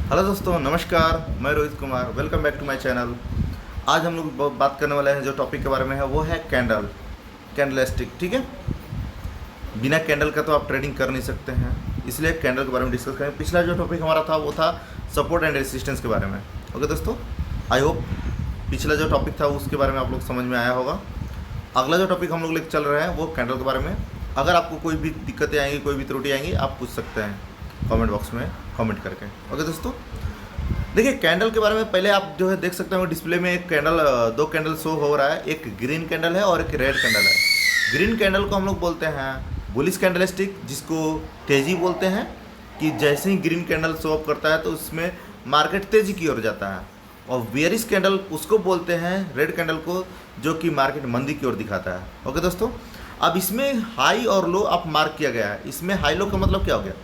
Hello दोस्तों, नमस्कार। मैं Rohit Kumar, welcome back to my channel. आज हम लोग बात करने वाले हैं जो टॉपिक के बारे में है वो है कैंडल स्टिक। ठीक है, बिना कैंडल का तो आप ट्रेडिंग कर नहीं सकते हैं, इसलिए कैंडल के बारे में डिस्कस करें। पिछला जो टॉपिक हमारा था वो था सपोर्ट एंड रेसिस्टेंस के बारे में। ओके दोस्तों, आई होप पिछला जो टॉपिक था उसके बारे में आप लोग समझ में आया होगा। अगला जो टॉपिक हम लोग लेकर चल रहे हैं वो कैंडल के बारे में। अगर आपको कोई भी दिक्कतें आएंगी, कोई भी त्रुटि आएंगी, आप पूछ सकते हैं कमेंट बॉक्स में कमेंट करके। ओके दोस्तों, देखिए कैंडल के बारे में पहले आप जो है देख सकते हैं डिस्प्ले में एक कैंडल, दो कैंडल शो हो रहा है। एक ग्रीन कैंडल है और एक रेड कैंडल है। ग्रीन कैंडल को हम लोग बोलते हैं बुलिश कैंडल स्टिक, जिसको तेज़ी बोलते हैं कि जैसे ही ग्रीन कैंडल शो अप करता है तो उसमें मार्केट तेज़ी की ओर जाता है। और बेयरिश कैंडल उसको बोलते हैं, रेड कैंडल को, जो कि मार्केट मंदी की ओर दिखाता है। ओके दोस्तों, अब इसमें हाई और लो आप मार्क किया गया है। इसमें हाई लो का मतलब क्या हो गया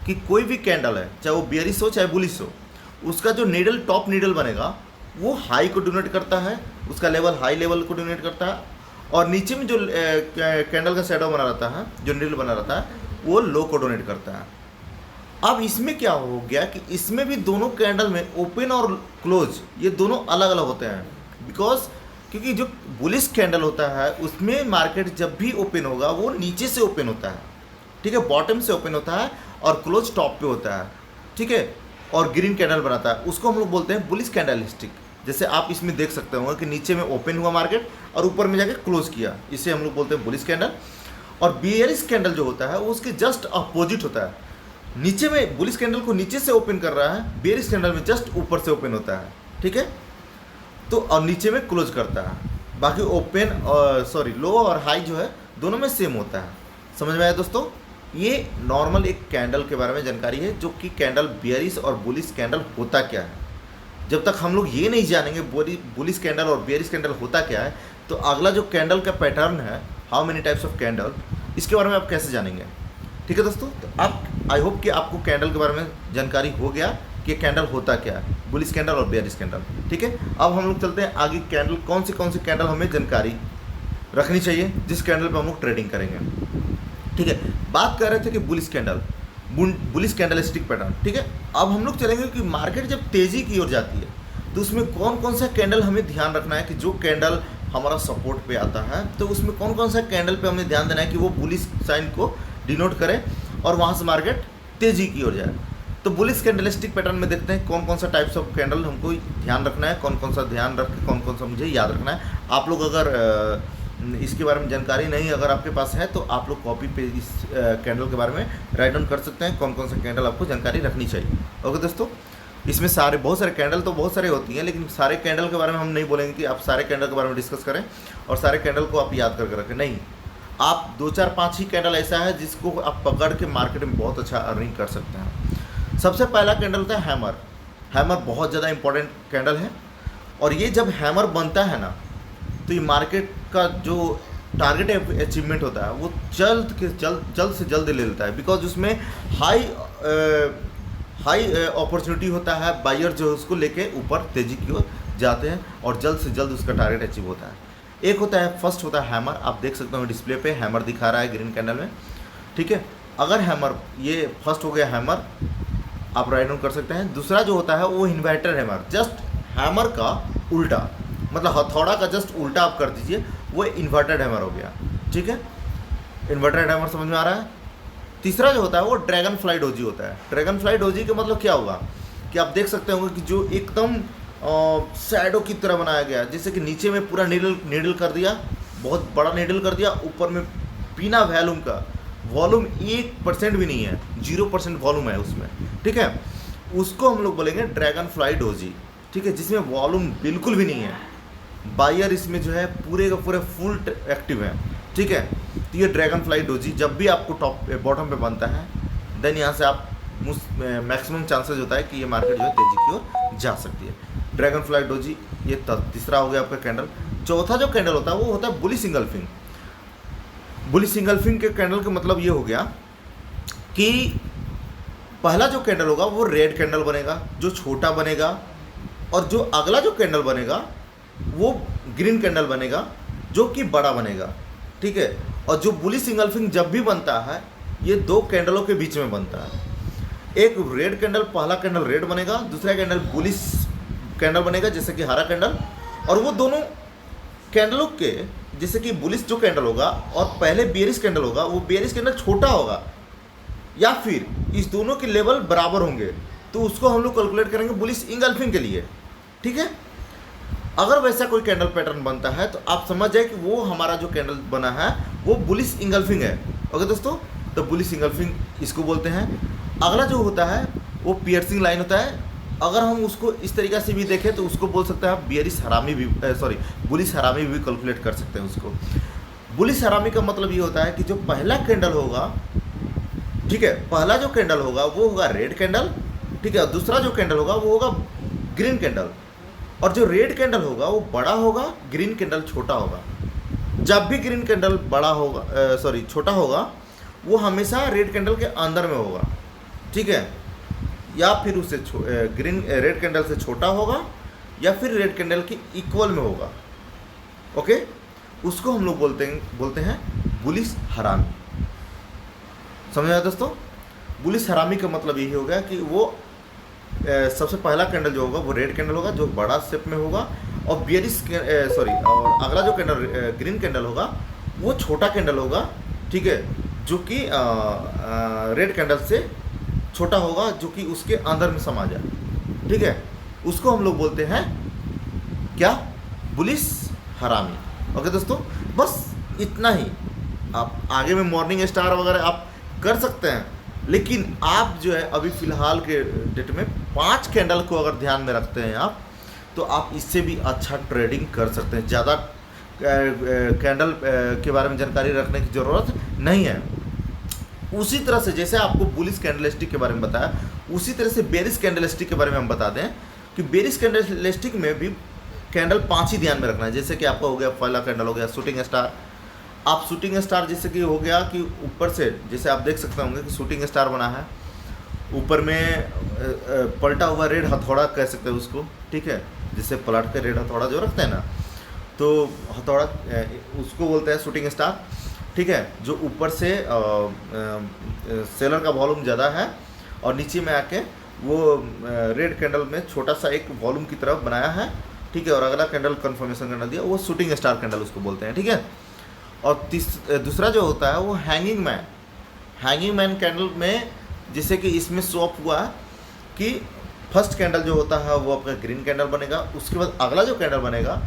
कि कोई भी कैंडल है, चाहे वो बेयरिश हो चाहे बुलिश हो, उसका जो नीडल, टॉप नीडल बनेगा वो हाई को डोनेट करता है, उसका लेवल हाई लेवल को डोनेट करता है। और नीचे में जो कैंडल का शैडो बना रहता है, जो नीडल बना रहता है, वो लो को डोनेट करता है। अब इसमें क्या हो गया कि इसमें भी दोनों कैंडल में ओपन और क्लोज ये दोनों अलग अलग होते हैं। क्योंकि जो बुलिश कैंडल होता है उसमें मार्केट जब भी ओपन होगा वो नीचे से ओपन होता है, ठीक है, बॉटम से ओपन होता है, और क्लोज टॉप पे होता है, ठीक है, और ग्रीन कैंडल बनाता है। उसको हम लोग बोलते हैं बुलिश कैंडल स्टिक। जैसे आप इसमें देख सकते होंगे कि नीचे में ओपन हुआ मार्केट और ऊपर में जाके क्लोज किया, इसे हम लोग बोलते हैं बुलिश कैंडल। और बियरिश कैंडल जो होता है वो उसके जस्ट अपोजिट होता है। नीचे में बुलिश कैंडल को नीचे से ओपन कर रहा है, बियरिश कैंडल में जस्ट ऊपर से ओपन होता है, ठीक है, तो और नीचे में क्लोज करता है। बाकी ओपन और लो और हाई जो है दोनों में सेम होता है। समझ में आया दोस्तों? ये नॉर्मल एक कैंडल के बारे में जानकारी है, जो कि कैंडल बियरिश और बुलिश कैंडल होता क्या है। जब तक हम लोग ये नहीं जानेंगे बुलिश कैंडल और बियरिश कैंडल होता क्या है, तो अगला जो कैंडल का पैटर्न है, how many types of candle, इसके बारे में आप कैसे जानेंगे। ठीक है दोस्तों, तो आप, आई होप कि आपको कैंडल के बारे में जानकारी हो गया कि कैंडल होता क्या है, बुलिश कैंडल और बियरिश कैंडल। ठीक है, अब हम लोग चलते हैं आगे। कैंडल कौन सी कैंडल हमें जानकारी रखनी चाहिए जिस कैंडल पे हम लोग ट्रेडिंग करेंगे। ठीक है, बात कर रहे थे कि बुलिश कैंडल स्टिक पैटर्न। ठीक है, अब हम लोग चलेंगे कि मार्केट जब तेज़ी की ओर जाती है तो उसमें कौन सा कैंडल हमें ध्यान रखना है कि जो कैंडल हमारा सपोर्ट पे आता है तो उसमें कौन सा कैंडल पे हमें ध्यान देना है कि वो बुलिश साइन को डिनोट करे और वहाँ से मार्केट तेज़ी की ओर जाए। तो बुलिश कैंडल स्टिक पैटर्न में देखते हैं कौन सा टाइप्स ऑफ कैंडल हमको ध्यान रखना है, कौन सा ध्यान रख के कौन सा मुझे याद रखना है। आप लोग अगर इसके बारे में जानकारी नहीं अगर आपके पास है तो आप लोग कॉपी पे इस कैंडल के बारे में राइट डाउन कर सकते हैं, कौन सा कैंडल आपको जानकारी रखनी चाहिए। ओके दोस्तों, इसमें बहुत सारे कैंडल तो बहुत सारे होती हैं, लेकिन सारे कैंडल के बारे में हम नहीं बोलेंगे कि आप सारे कैंडल के बारे में डिस्कस करें और सारे कैंडल को आप याद करके रखें। नहीं, आप 2 4 5 ही कैंडल ऐसा है जिसको आप पकड़ के मार्केट में बहुत अच्छा अर्निंग कर सकते हैं। सबसे पहला कैंडल होता है हैमर। हैमर बहुत ज़्यादा इंपॉर्टेंट कैंडल है, और ये जब हैमर बनता है ना तो ये मार्केट का जो टारगेट अचीवमेंट होता है वो जल्द से जल्द ले लेता है। बिकॉज उसमें हाई अपॉर्चुनिटी होता है, बायर जो है उसको लेके ऊपर तेज़ी की ओर जाते हैं और जल्द से जल्द उसका टारगेट अचीव होता है। एक होता है, फर्स्ट होता है हैमर। आप देख सकते हो डिस्प्ले पे हैमर दिखा रहा है ग्रीन कैंडल में, ठीक है। अगर हैमर, ये फर्स्ट हो गया हैमर, आप राइट डाउन कर सकते हैं। दूसरा जो होता है वो इन्वर्टर हैमर, जस्ट हैमर का उल्टा, मतलब हथौड़ा का जस्ट उल्टा आप कर दीजिए, वो इन्वर्टेड हैमर हो गया, ठीक है। इन्वर्टेड हैमर समझ में आ रहा है। तीसरा जो होता है वो ड्रैगन फ्लाई डोजी होता है। ड्रैगन फ्लाई डोजी का मतलब क्या होगा कि आप देख सकते होंगे कि जो एकदम शैडो की तरह बनाया गया, जैसे कि नीचे में पूरा नीडल कर दिया, बहुत बड़ा नीडल कर दिया, ऊपर में बिना वॉल्यूम का, वॉल्यूम 1% भी नहीं है, 0% वॉल्यूम है उसमें, ठीक है। उसको हम लोग बोलेंगे ड्रैगन फ्लाई डोजी, ठीक है, जिसमें वॉल्यूम बिल्कुल भी नहीं है। बायर इसमें जो है पूरे का पूरे फुल एक्टिव है, ठीक है। तो ये ड्रैगन फ्लाई डोजी जब भी आपको टॉप बॉटम पे बनता है, देन यहाँ से आप मैक्सिमम चांसेस होता है कि ये मार्केट जो है तेज़ी की ओर जा सकती है। ड्रैगन फ्लाई डोजी ये तीसरा हो गया आपका कैंडल। चौथा जो कैंडल होता है वो होता है बुलिश इंगल्फिंग। बुलिश इंगल्फिंग के कैंडल का मतलब ये हो गया कि पहला जो कैंडल होगा वो रेड कैंडल बनेगा, जो छोटा बनेगा, और जो अगला जो कैंडल बनेगा वो ग्रीन कैंडल बनेगा, जो कि बड़ा बनेगा, ठीक है। और जो बुलिश इंगल्फिंग जब भी बनता है ये 2 कैंडलों के बीच में बनता है। एक रेड कैंडल, पहला कैंडल रेड बनेगा, दूसरा कैंडल बुलिश कैंडल बनेगा जैसे कि हरा कैंडल, और वो दोनों कैंडलों के जैसे कि बुलिश जो कैंडल होगा और पहले बेयरिश कैंडल होगा, वो बेयरिश कैंडल छोटा होगा या फिर इस दोनों के लेवल बराबर होंगे, तो उसको हम लोग कैलकुलेट करेंगे बुलिश इंगल्फिंग के लिए। ठीक है, अगर वैसा कोई कैंडल पैटर्न बनता है तो आप समझ जाए कि वो हमारा जो कैंडल बना है वो बुलिश इंगल्फिंग है। ओके दोस्तों, तो बुलिश इंगल्फिंग इसको बोलते हैं। अगला जो होता है वो पियर्सिंग लाइन होता है। अगर हम उसको इस तरीक़ा से भी देखें तो उसको बोल सकते हैं आप बियरिश हरामी भी, बुलिश हरामी भी कैलकुलेट कर सकते हैं उसको। बुलिश हरामी का मतलब ये होता है कि जो पहला कैंडल होगा, ठीक है, पहला जो कैंडल होगा वो होगा रेड कैंडल, ठीक है, दूसरा जो कैंडल होगा वो होगा ग्रीन कैंडल, और जो रेड कैंडल होगा वो बड़ा होगा, ग्रीन कैंडल छोटा होगा। जब भी ग्रीन कैंडल बड़ा होगा, छोटा होगा, वो हमेशा रेड कैंडल के अंदर में होगा, ठीक है, या फिर उससे रेड कैंडल से छोटा होगा या फिर रेड कैंडल के इक्वल में होगा। ओके, उसको हम लोग बोलते हैं बुलिश हरामी। समझ आया दोस्तों? बुलिश हरामी का मतलब यही होगा कि वो सबसे पहला कैंडल जो होगा वो रेड कैंडल होगा जो बड़ा शेप में होगा, और और अगला जो कैंडल ग्रीन कैंडल होगा वो छोटा कैंडल होगा, ठीक है, जो कि रेड कैंडल से छोटा होगा, जो कि उसके अंदर में समा जाए। ठीक है, उसको हम लोग बोलते हैं क्या? बुलिश हरामी। ओके दोस्तों, बस इतना ही। आप आगे में मॉर्निंग स्टार वगैरह आप कर सकते हैं, लेकिन आप जो है अभी फ़िलहाल के डेट में 5 कैंडल को अगर ध्यान में रखते हैं आप, तो आप इससे भी अच्छा ट्रेडिंग कर सकते हैं। ज़्यादा कैंडल के बारे में जानकारी रखने की ज़रूरत नहीं है। उसी तरह से जैसे आपको बुलिश कैंडलस्टिक के बारे में बताया, उसी तरह से बेरिश कैंडलस्टिक के बारे में हम बता दें कि बेरिश कैंडलस्टिक में भी कैंडल 5 ही ध्यान में रखना है। जैसे कि आपका हो गया पहला कैंडल हो गया शूटिंग स्टार। आप शूटिंग स्टार जैसे कि हो गया कि ऊपर से जैसे आप देख सकते होंगे कि शूटिंग स्टार बना है, ऊपर में पलटा हुआ रेड हथौड़ा कह सकते हैं उसको, ठीक है, जिससे पलट के रेड हथौड़ा जो रखते हैं ना, तो हथौड़ा उसको बोलते हैं शूटिंग स्टार। ठीक है, जो ऊपर से सेलर का वॉल्यूम ज़्यादा है और नीचे में आके वो रेड कैंडल में छोटा सा एक वॉल्यूम की तरफ बनाया है, ठीक है, और अगला कैंडल कन्फर्मेशन करना दिया, वो शूटिंग स्टार कैंडल उसको बोलते हैं। ठीक है, और दूसरा जो होता है वो हैंगिंग मैन कैंडल में, जिससे कि इसमें शो अप हुआ कि फर्स्ट कैंडल जो होता है वो आपका ग्रीन कैंडल बनेगा, उसके बाद अगला जो कैंडल बनेगा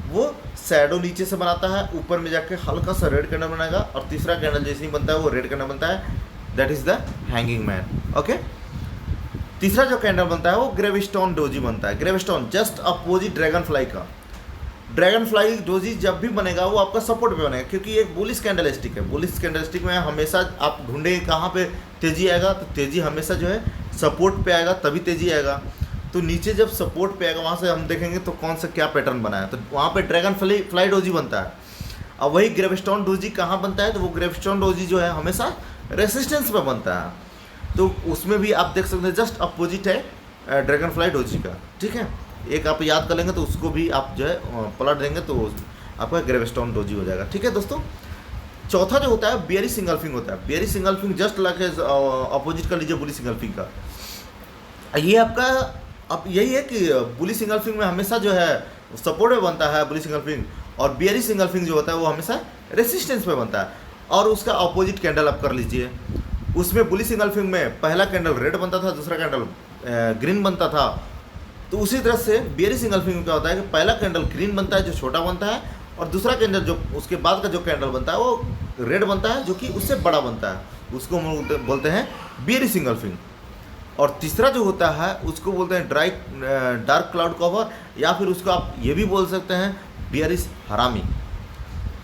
वो शैडो नीचे से बनाता है, ऊपर में जाके हल्का सा रेड कैंडल बनाएगा, और तीसरा कैंडल जैसे ही बनता है वो रेड कैंडल बनता है, that is the hanging man. Okay, तीसरा जो कैंडल बनता है वो ग्रेविस्टोन डोजी बनता है। ग्रेविस्टोन जस्ट अपोजिट ड्रैगन फ्लाई का। ड्रैगन फ्लाई डोजी जब भी बनेगा वो आपका सपोर्ट पे बनेगा, क्योंकि एक बुलिश कैंडलस्टिक है। बुलिश कैंडलस्टिक में हमेशा आप ढूंढेंगे कहाँ पे तेज़ी आएगा, तो तेज़ी हमेशा जो है सपोर्ट पे आएगा, तभी तेज़ी आएगा। तो नीचे जब सपोर्ट पे आएगा वहाँ से हम देखेंगे तो कौन सा क्या पैटर्न बना है, तो वहाँ पे ड्रैगन फ्लाई डोजी बनता है। अब वही ग्रेविस्टोन डोजी कहाँ बनता है, तो वो ग्रेविस्टोन डोजी जो है हमेशा रेसिस्टेंस पे बनता है, तो उसमें भी आप देख सकते हैं जस्ट अपोजिट है ड्रैगन फ्लाई डोजी का। ठीक है, एक आप याद कर लेंगे तो उसको भी आप जो है पलट देंगे तो आपका ग्रेविस्टोन डोजी हो जाएगा। ठीक है दोस्तों, चौथा जो होता है बेयरिश इंगल्फिंग होता है। Bearish engulfing just like opposite कर लीजिए बुलिश इंगल्फिंग का। ये आपका अब यही है कि बुलिश इंगल्फिंग में हमेशा जो है सपोर्ट पे बनता है बुलिश इंगल्फिंग, और बेयरिश इंगल्फिंग जो होता है वो हमेशा रेसिस्टेंस पे बनता है। और उसका अपोजिट कैंडल आप कर लीजिए, उसमें बुलिश इंगल्फिंग में पहला कैंडल रेड बनता था, दूसरा कैंडल ग्रीन बनता था। तो उसी तरह से बेयरिश इंगल्फिंग में क्या होता है कि पहला कैंडल ग्रीन बनता है जो छोटा बनता है, और दूसरा कैंडल जो उसके बाद का जो कैंडल बनता है वो रेड बनता है जो कि उससे बड़ा बनता है, उसको हम बोलते हैं बेयरिश इंगल्फिंग। और तीसरा जो होता है उसको बोलते हैं डार्क क्लाउड कवर, या फिर उसको आप ये भी बोल सकते हैं बेयरिश हरामी।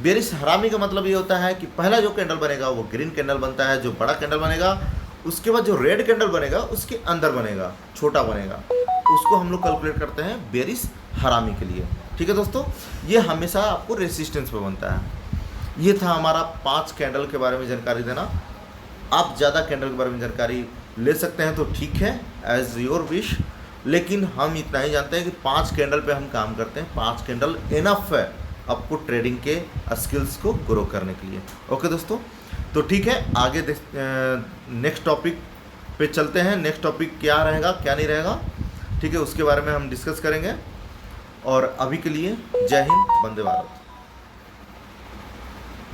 बेयरिश हरामी का मतलब ये होता है कि पहला जो कैंडल बनेगा वो ग्रीन कैंडल बनता है जो बड़ा कैंडल बनेगा, उसके बाद जो रेड कैंडल बनेगा उसके अंदर बनेगा, छोटा बनेगा, उसको हम लोग कैलकुलेट करते हैं बेयरिश हरामी के लिए। ठीक है दोस्तों, ये हमेशा आपको रेसिस्टेंस पे बनता है। ये था हमारा 5 कैंडल के बारे में जानकारी देना। आप ज़्यादा कैंडल के बारे में जानकारी ले सकते हैं तो ठीक है, एज योर विश, लेकिन हम इतना ही जानते हैं कि 5 कैंडल पे हम काम करते हैं। 5 कैंडल इनफ है आपको ट्रेडिंग के स्किल्स को ग्रो करने के लिए। ओके दोस्तों, तो ठीक है, आगे नेक्स्ट टॉपिक पे चलते हैं। नेक्स्ट टॉपिक क्या रहेगा क्या नहीं रहेगा, ठीक है, उसके बारे में हम डिस्कस करेंगे। और अभी के लिए जय हिंद, वंदे भारत।